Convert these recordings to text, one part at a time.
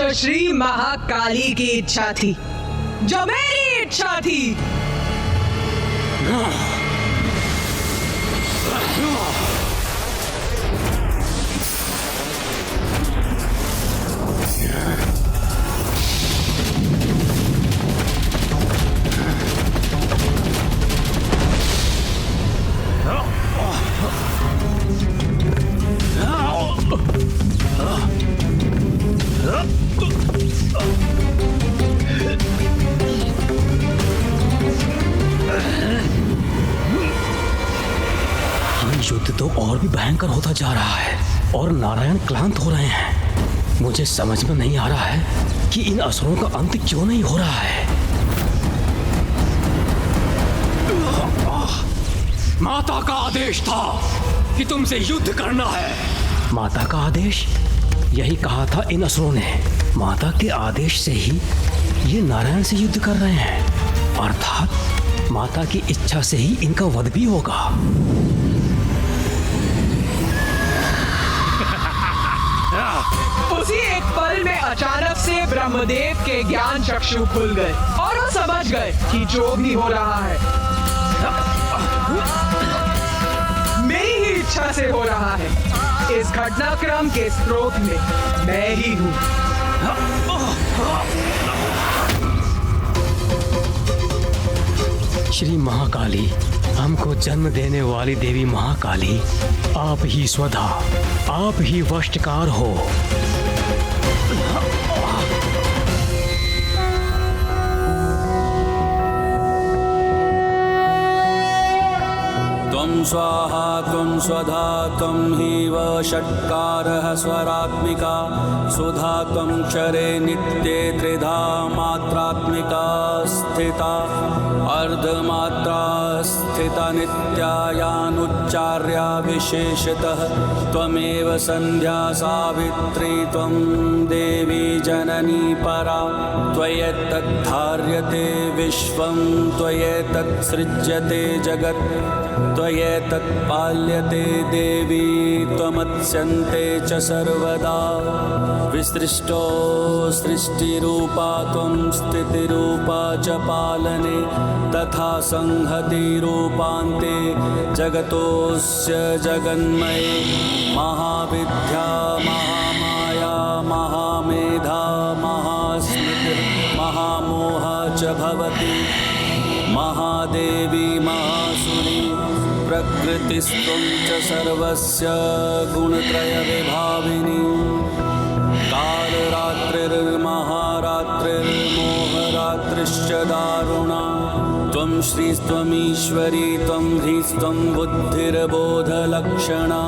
जो श्री महाकाली की इच्छा थी, जो मेरी इच्छा थी। युद्ध तो और भी भयंकर होता जा रहा है और नारायण क्लांत हो रहे हैं। मुझे समझ में नहीं आ रहा है कि इन असुरों का अंत क्यों नहीं हो रहा है। माता का आदेश था कि तुमसे युद्ध करना है। माता का आदेश? यही कहा था इन असुरों ने। माता के आदेश से ही ये नारायण से युद्ध कर रहे हैं, अर्थात माता की इच्छा से ही इनका वध भी होगा। उसी एक पल में अचानक से ब्रह्मदेव के ज्ञान चक्षु खुल गए और वो समझ गए कि जो भी हो रहा है मेरी ही इच्छा से हो रहा है। इस घटनाक्रम के स्रोत में मैं ही हूँ। श्री महाकाली, हमको जन्म देने वाली देवी महाकाली, आप ही स्वधा, आप ही वशकार हो। त्वं स्वाहा त्वं स्वधा त्वं हि वषट्कारः स्वरात्मिका सुधा त्वं क्षरे नित्ये त्रिधा मात्रात्मिका स्थिता अर्धमात्रा स्थिता नित्यायानुच्चार्या विशेषतः त्वमेव संध्या सावित्री त्वं देवी जननी परा त्वयैतद्धार्यते विश्वं त्वयैतत्सृज्यते जगत् त्वयैतत् पाल्यते देवी त्वमत्स्यन्ते च सर्वदा विसृष्टो सृष्टिरूपा त्वं स्थितिरूपा च पालने तथा संहतिरूपान्ते जगतोऽस्य जगन्मये महाविद्या महामाया महामेधा महास्मृतिर् महामोहा च भवति महादेवी महासुरी प्रकृतिस्त्वं च सर्वस्य गुणत्रयविभाविनी कालरात्रिर्महारात्रिर्मोहरात्रिश्च दारुणा त्वं श्रीस्त्वमीश्वरी त्वं ह्रीस्त्वं बुद्धिर्बोधलक्षणा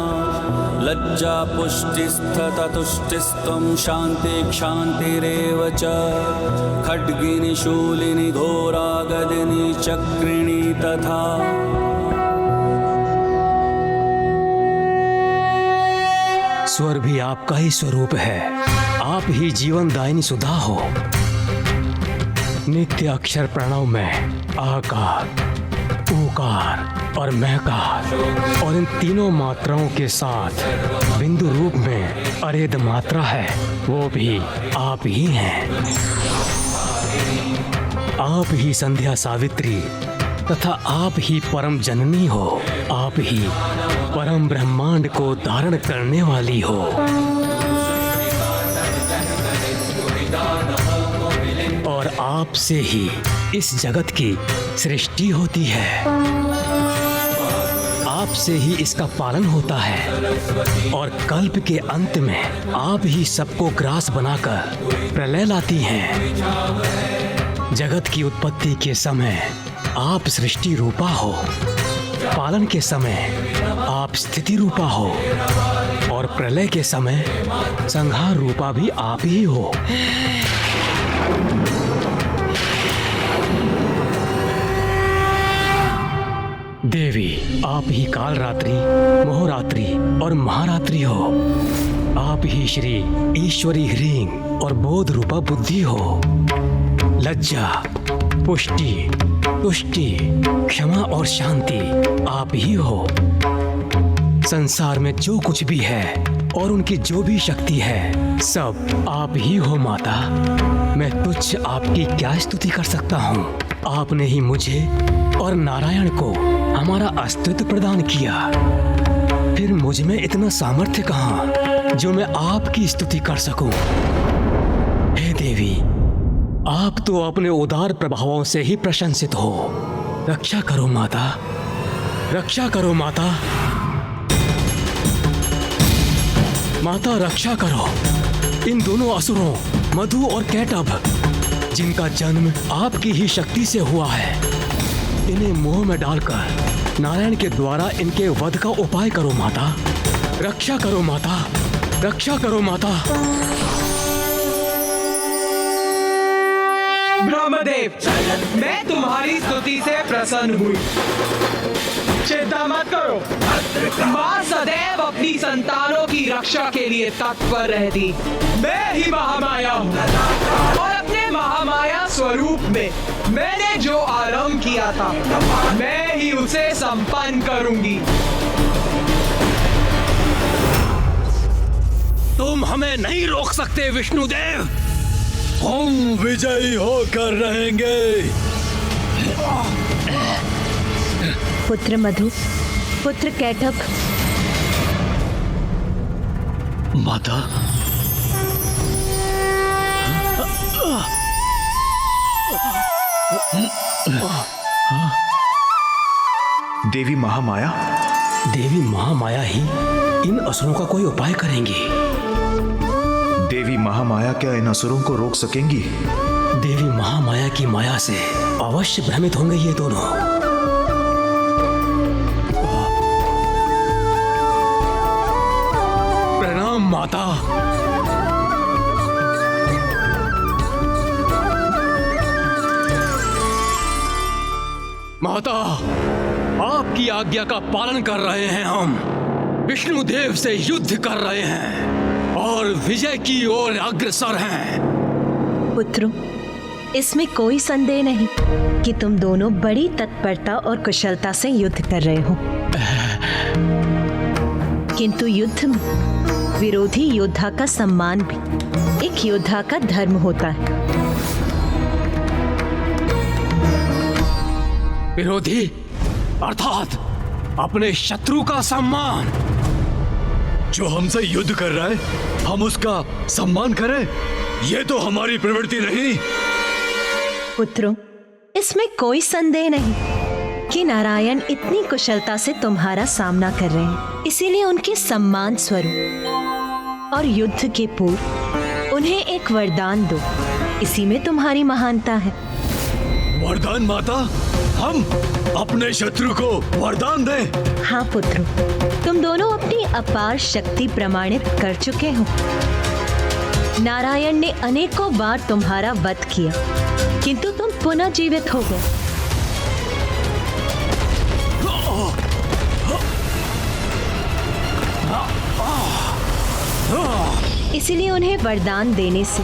लज्जा पुष्टिस्तथा तुष्टिस्त्वं शान्तिक्षान्तिरेव च खड्गिनी शूलिनी घोरा गदिनी चक्रिणी तथा स्वर भी आपका ही स्वरूप है। आप ही जीवनदायिनी सुधा हो। नित्य अक्षर प्रणव में आकार, ऊकार और महकार और इन तीनों मात्राओं के साथ बिंदु रूप में अरेद मात्रा है, वो भी आप ही हैं। आप ही संध्या सावित्री तथा आप ही परम जननी हो। आप ही परम ब्रह्मांड को धारण करने वाली हो। और आप से ही इस जगत की सृष्टि होती है। आप से ही इसका पालन होता है और कल्प के अंत में आप ही सबको ग्रास बनाकर प्रलय लाती हैं। जगत की उत्पत्ति के समय आप सृष्टि रूपा हो, पालन के समय आप स्थिति रूपा हो और प्रलय के समय संहार रूपा भी आप ही हो। देवी, आप ही कालरात्रि, मोहरात्रि और महारात्रि हो। आप ही श्री ईश्वरी ह्रीं और बोध रूपा बुद्धि हो। लज्जा, पुष्टि, तुष्टि, क्षमा और शांति आप ही हो। संसार में जो कुछ भी है और उनकी जो भी शक्ति है, सब आप ही हो माता। मैं तुच्छ आपकी क्या स्तुति कर सकता हूँ। आपने ही मुझे और नारायण को हमारा अस्तित्व प्रदान किया। फिर मुझ में इतना सामर्थ्य कहाँ जो मैं आपकी स्तुति कर सकूं। हे देवी, आप तो अपने उदार प्रभावों से ही प्रशंसित हो। रक्षा करो माता, रक्षा करो माता। माता रक्षा करो इन दोनों असुरों मधु और कैटभ, जिनका जन्म आपकी ही शक्ति से हुआ है। इन्हें मोह में डालकर नारायण के द्वारा इनके वध का उपाय करो माता। रक्षा करो माता, रक्षा करो माता। ब्रह्मदेव, मैं तुम्हारी स्तुति से प्रसन्न हुई। चिंता मत करो, माँ सदैव अपनी संतानों की रक्षा के लिए तत्पर रहती। मैं ही महामाया हूँ और अपने महामाया स्वरूप में मैंने जो आरंभ किया था, मैं ही उसे संपन्न करूंगी। तुम हमें नहीं रोक सकते विष्णुदेव। हम विजयी होकर रहेंगे। पुत्र मधु, पुत्र कैटभ। माता, देवी महामाया। देवी महामाया ही इन असुरों का कोई उपाय करेंगी। देवी महामाया क्या इन असुरों को रोक सकेंगी? देवी महामाया की माया से अवश्य भ्रमित होंगे ये दोनों। प्रणाम माता। माता, आपकी आज्ञा का पालन कर रहे हैं हम। विष्णुदेव से युद्ध कर रहे हैं और विजय की ओर अग्रसर हैं। पुत्रों, इसमें कोई संदेह नहीं कि तुम दोनों बड़ी तत्परता और कुशलता से युद्ध कर रहे हो। किंतु युद्ध में विरोधी योद्धा का सम्मान भी एक योद्धा का धर्म होता है। विरोधी अर्थात अपने शत्रु का सम्मान। जो हमसे युद्ध कर रहा है, हम उसका सम्मान करें, ये तो हमारी प्रवृत्ति नहीं। पुत्रों, इसमें कोई संदेह नहीं कि नारायण इतनी कुशलता से तुम्हारा सामना कर रहे हैं। इसीलिए उनके सम्मान स्वरूप और युद्ध के पूर्व उन्हें एक वरदान दो। इसी में तुम्हारी महानता है। वरदान माता? हम अपने शत्रु को वरदान दें? हाँ पुत्रों, तुम दोनों अपनी अपार शक्ति प्रमाणित कर चुके हो। नारायण ने अनेकों बार तुम्हारा वध किया, किंतु तुम पुनः जीवित हो गए। इसीलिए उन्हें वरदान देने से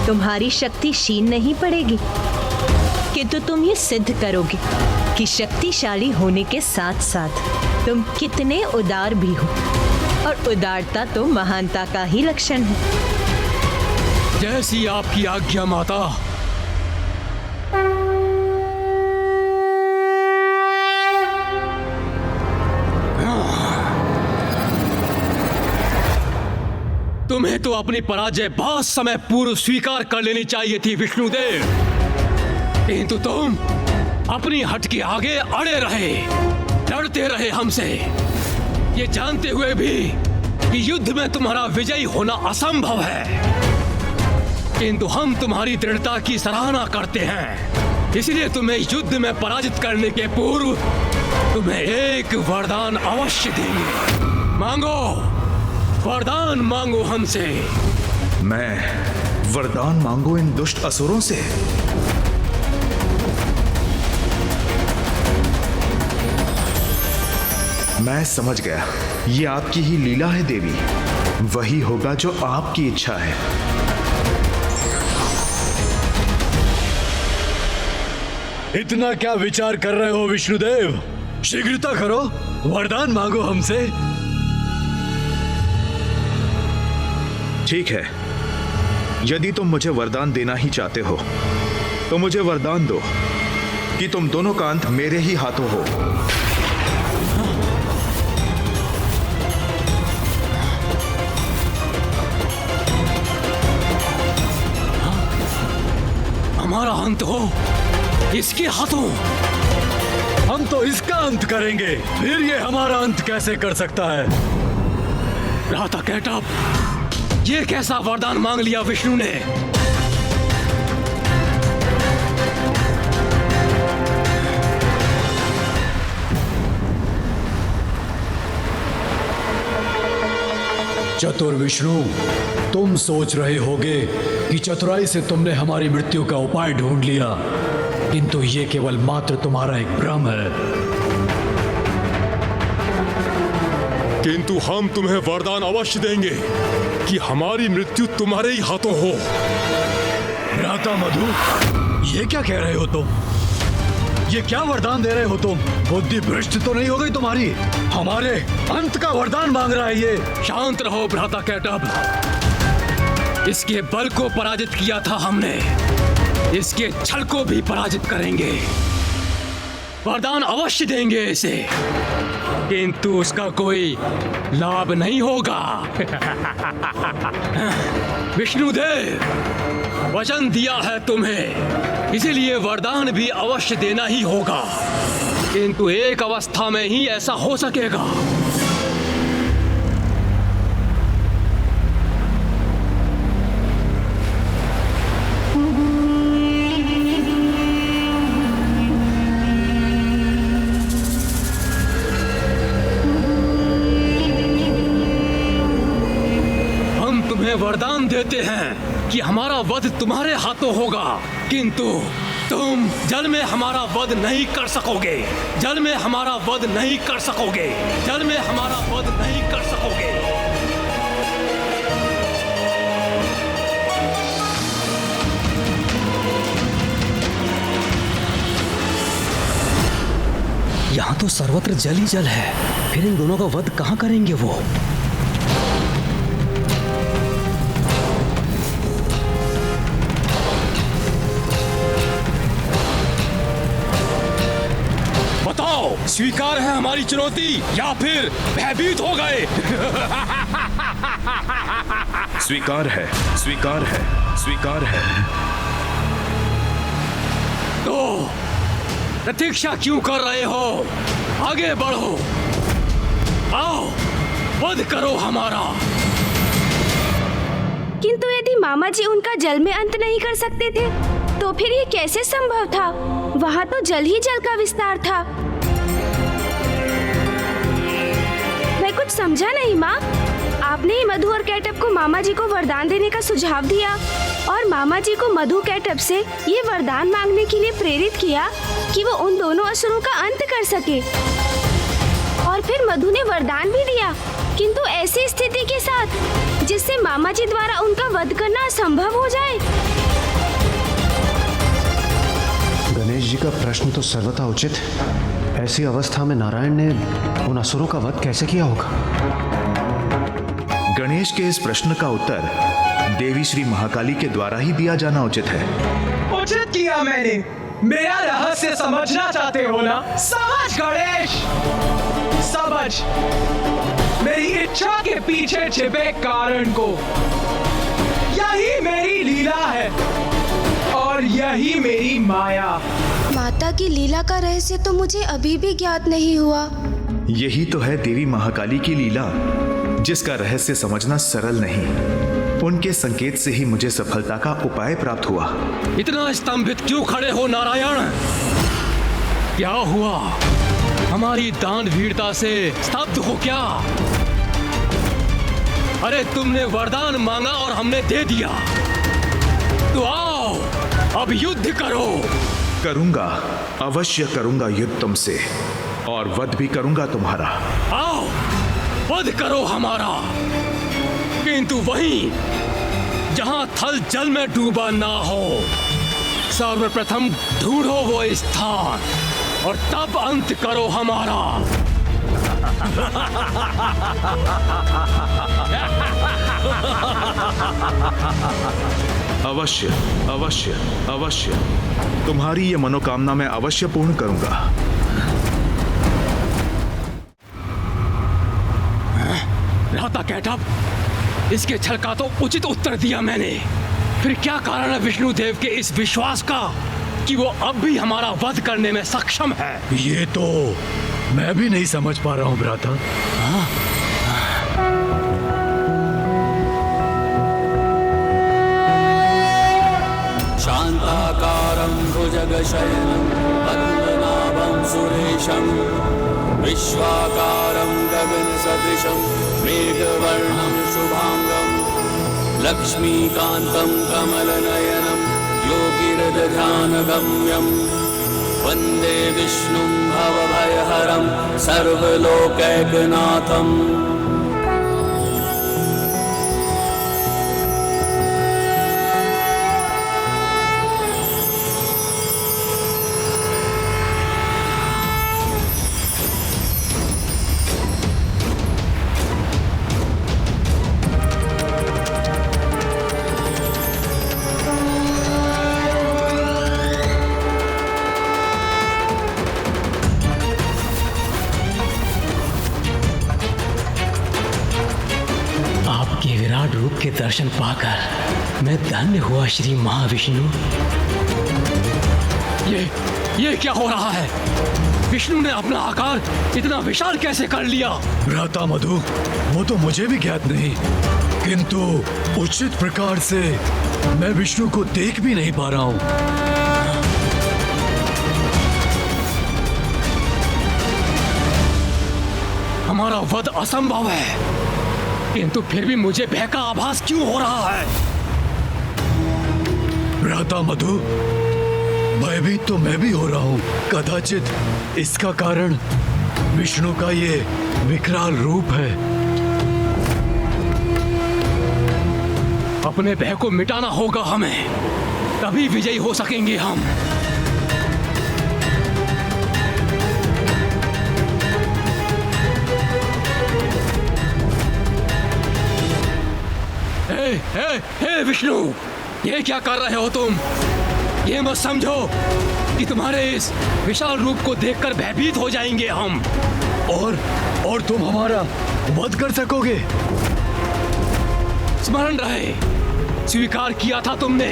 तुम्हारी शक्ति क्षीण नहीं पड़ेगी, किंतु तुम ये सिद्ध करोगे कि शक्तिशाली होने के साथ साथ तुम कितने उदार भी हो, और उदारता तो महानता का ही लक्षण है। जैसी आपकी आज्ञा माता। तुम्हें तो अपनी पराजय बहुत समय पूर्व स्वीकार कर लेनी चाहिए थी विष्णुदेव, किंतु तुम अपनी हट के आगे अड़े रहे, लड़ते रहे हमसे, ये जानते हुए भी कि युद्ध में तुम्हारा विजयी होना असंभव है। किंतु हम तुम्हारी दृढ़ता की सराहना करते हैं, इसलिए तुम्हें युद्ध में पराजित करने के पूर्व तुम्हें एक वरदान अवश्य देंगे। मांगो, वरदान मांगो हमसे। मैं वरदान मांगू इन दुष्ट असुरों से? मैं समझ गया, ये आपकी ही लीला है देवी। वही होगा जो आपकी इच्छा है। इतना क्या विचार कर रहे हो विष्णुदेव? शीघ्रता करो, वरदान मांगो हमसे। ठीक है, यदि तुम मुझे वरदान देना ही चाहते हो तो मुझे वरदान दो कि तुम दोनों का अंत मेरे ही हाथों हो। हमारा अंत हो इसके हाथों? हम तो इसका अंत करेंगे, फिर ये हमारा अंत कैसे कर सकता है? भ्राता कैटअप, ये कैसा वरदान मांग लिया विष्णु ने? चतुर विष्णु, तुम सोच रहे होगे कि चतुराई से तुमने हमारी मृत्यु का उपाय ढूंढ लिया, किंतु ये केवल मात्र तुम्हारा एक भ्रम है। किंतु हम तुम्हें वरदान अवश्य देंगे कि हमारी मृत्यु तुम्हारे ही हाथों हो। भ्राता मधु, ये क्या कह रहे हो तुम? ये क्या वरदान दे रहे हो तुम? बुद्धि भ्रष्ट तो नहीं हो गई तुम्हारी? हमारे अंत का वरदान मांग रहा है ये। शांत रहो भ्राता कैटअप, इसके बल को पराजित किया था हमने, इसके छल को भी पराजित करेंगे। वरदान अवश्य देंगे इसे, किंतु उसका कोई लाभ नहीं होगा। विष्णुदेव, वचन दिया है तुम्हें, इसीलिए वरदान भी अवश्य देना ही होगा, किंतु एक अवस्था में ही ऐसा हो सकेगा। वरदान देते हैं कि हमारा वध तुम्हारे हाथों होगा, किंतु तुम जल में हमारा वध नहीं कर सकोगे, जल में हमारा वध नहीं कर सकोगे, जल में हमारा वध नहीं कर सकोगे। यहाँ तो सर्वत्र जल ही जल है, फिर इन दोनों का वध कहाँ करेंगे वो? स्वीकार है हमारी चुनौती या फिर भयभीत हो गए? स्वीकार है, स्वीकार है, स्वीकार है। तो प्रतीक्षा क्यों कर रहे हो? आगे बढ़ो, आओ वध करो हमारा। किंतु यदि मामा जी उनका जल में अंत नहीं कर सकते थे तो फिर ये कैसे संभव था? वहाँ तो जल ही जल का विस्तार था। मैं कुछ समझा नहीं माँ। आपने ही मधु और कैटअप को मामा जी को वरदान देने का सुझाव दिया और मामा जी को मधु कैटअप से ये वरदान मांगने के लिए प्रेरित किया कि वो उन दोनों असुरों का अंत कर सके। और फिर मधु ने वरदान भी दिया, किंतु ऐसी स्थिति के साथ जिससे मामा जी द्वारा उनका वध करना असंभव हो जाए। गणेश जी का प्रश्न तो सर्वथा उचित है। ऐसी अवस्था में नारायण ने उन असुरों का वध कैसे किया होगा? गणेश के इस प्रश्न का उत्तर देवी श्री महाकाली के द्वारा ही दिया जाना उचित है। उचित किया मैंने। मेरा रहस्य समझना चाहते हो ना? समझ गणेश, समझ मेरी इच्छा के पीछे छिपे कारण को। यही मेरी लीला है और यही मेरी माया। माता की लीला का रहस्य तो मुझे अभी भी ज्ञात नहीं हुआ। यही तो है देवी महाकाली की लीला, जिसका रहस्य समझना सरल नहीं। उनके संकेत से ही मुझे सफलता का उपाय प्राप्त हुआ। इतना स्तंभित क्यों खड़े हो नारायण? क्या हुआ? हमारी दानवीरता से स्तब्ध हो क्या? अरे तुमने वरदान मांगा और हमने दे दिया, तो आओ अब युद्ध करो। करूंगा, अवश्य करूंगा युद्ध तुमसे, और वध भी करूंगा तुम्हारा। आओ वध करो हमारा, किंतु वहीं जहां थल जल में डूबा ना हो। सर्वप्रथम ढूंढो वो स्थान और तब अंत करो हमारा। अवश्य अवश्य अवश्य, तुम्हारी ये मनोकामना मैं अवश्य पूर्ण करूंगा। राता कैटअप, इसके छल का तो उचित उत्तर दिया मैंने। फिर क्या कारण है विष्णुदेव के इस विश्वास का कि वो अब भी हमारा वध करने में सक्षम है? ये तो मैं भी नहीं समझ पा रहा हूँ भ्राता। शांताकारं भुजगशयनं पद्मनाभं सुरेशं विश्वाकारं गगनसदृशं मेघवर्णं शुभांगं लक्ष्मीकान्तं कमलनयनं योगिरध्यानगम्यं वन्दे विष्णुं भवभयहरं सर्वलोकैकनाथम्। रूप के दर्शन पाकर मैं धन्य हुआ श्री महाविष्णु। ये क्या हो रहा है? विष्णु ने अपना आकार इतना विशाल कैसे कर लिया? भ्राता मधु, वो तो मुझे भी ज्ञात नहीं, किंतु उचित प्रकार से मैं विष्णु को देख भी नहीं पा रहा हूँ। हमारा वध असंभव है, किंतु फिर भी मुझे भय का आभास क्यों हो रहा है? भ्राता मधु, भयभीत तो मैं भी हो रहा हूँ। कदाचित इसका कारण विष्णु का ये विकराल रूप है। अपने भय को मिटाना होगा हमें, तभी विजयी हो सकेंगे हम। हे विष्णु, ये क्या कर रहे हो तुम? ये मत समझो कि तुम्हारे इस विशाल रूप को देखकर भयभीत हो जाएंगे हम। और तुम हमारा वध कर सकोगे? स्मरण रहे, स्वीकार किया था तुमने,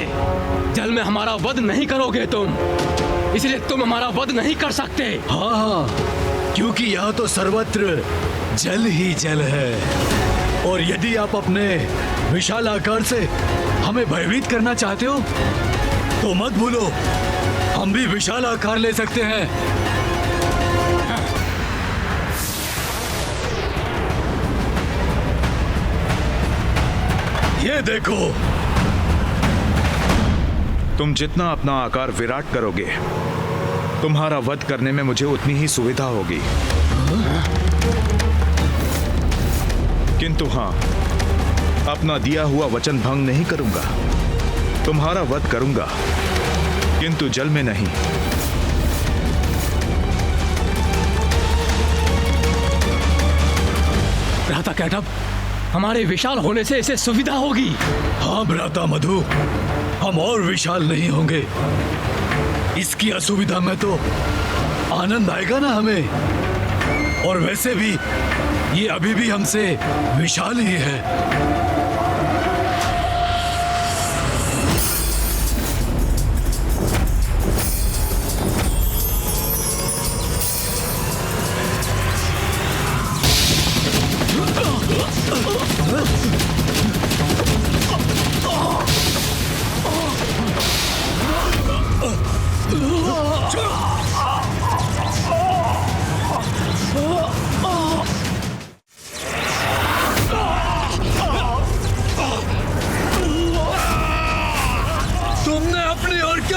जल में हमारा वध नहीं करोगे तुम, इसलिए तुम हमारा वध नहीं कर सकते। हाँ, क्योंकि यहाँ तो सर्वत्र जल ही जल है। और यदि आप अपने विशाल आकार से हमें भयभीत करना चाहते हो तो मत भूलो, हम भी विशाल आकार ले सकते हैं। ये देखो, तुम जितना अपना आकार विराट करोगे, तुम्हारा वध करने में मुझे उतनी ही सुविधा होगी। किंतु हाँ, अपना दिया हुआ वचन भंग नहीं करूंगा। तुम्हारा वध करूंगा, किंतु जल में नहीं। भ्राता कैटअप, हमारे विशाल होने से इसे सुविधा होगी। हाँ भ्राता मधु, हम और विशाल नहीं होंगे। इसकी असुविधा में तो आनंद आएगा ना हमें। और वैसे भी ये अभी भी हमसे विशाल ही है।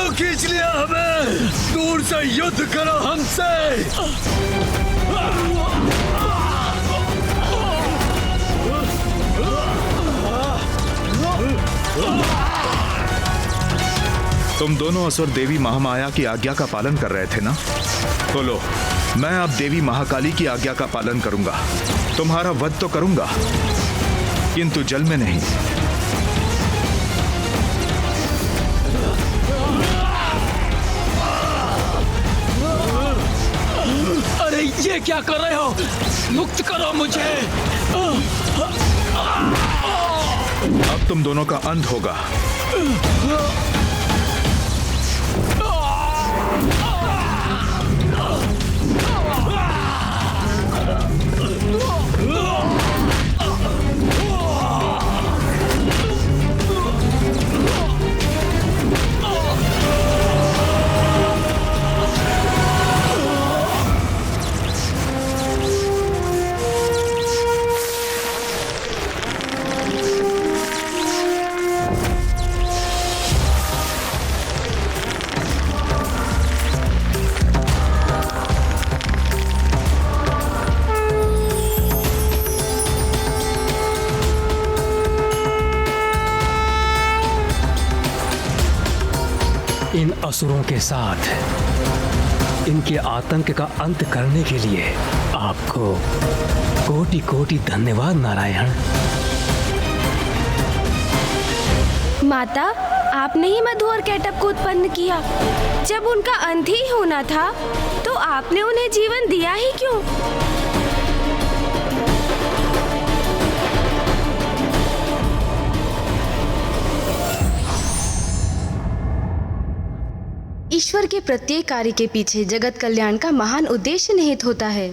खींच लिया हमें, दूर से युद्ध करो हमसे। तुम दोनों असुर देवी महामाया की आज्ञा का पालन कर रहे थे ना? तो लो, मैं अब देवी महाकाली की आज्ञा का पालन करूंगा। तुम्हारा वध तो करूंगा, किंतु जल में नहीं। अरे ये क्या कर रहे हो? मुक्त करो मुझे। अब तुम दोनों का अंत होगा। इन असुरों के साथ इनके आतंक का अंत करने के लिए आपको कोटि कोटि धन्यवाद नारायण। माता, आपने ही मधु और कैटअप को उत्पन्न किया। जब उनका अंत ही होना था तो आपने उन्हें जीवन दिया ही क्यों? ईश्वर के प्रत्येक कार्य के पीछे जगत कल्याण का महान उद्देश्य निहित होता है।